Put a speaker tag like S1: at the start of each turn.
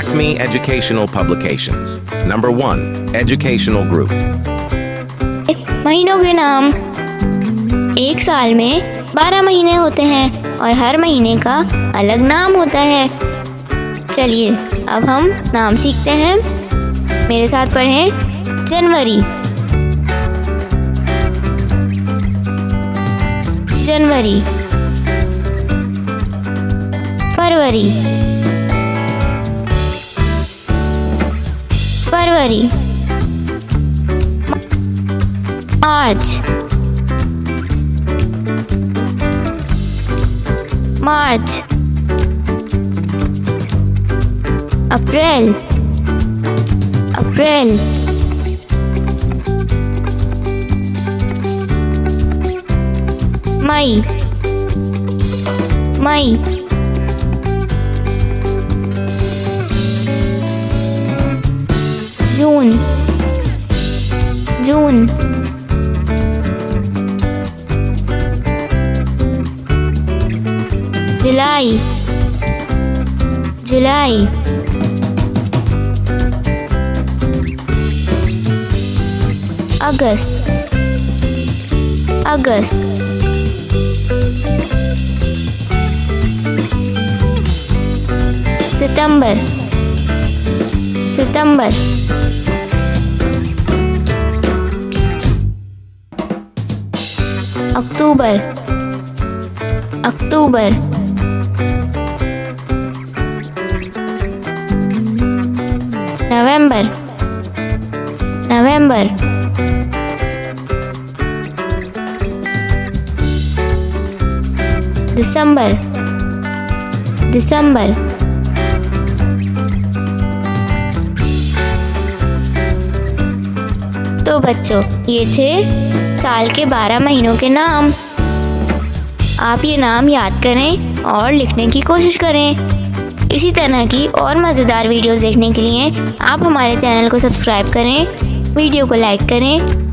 S1: Acme Educational Publications. Number 1. Educational Group.
S2: महीनों के नाम। एक साल में 12 महीने होते हैं और हर महीने का अलग नाम होता है। चलिए अब हम नाम सीखते हैं। मेरे साथ पढ़ें। जनवरी, जनवरी। फरवरी, फरवरी। मार्च, मार्च। अप्रैल, अप्रैल। मई, मई। जून, जून। जुलाई, जुलाई। अगस्त, अगस्त। सितंबर, सितंबर। अक्टूबर, अक्टूबर। नवंबर, नवंबर। दिसंबर, दिसंबर। तो बच्चों, ये थे साल के 12 महीनों के नाम। आप ये नाम याद करें और लिखने की कोशिश करें। इसी तरह की और मज़ेदार वीडियोस देखने के लिए आप हमारे चैनल को सब्सक्राइब करें, वीडियो को लाइक करें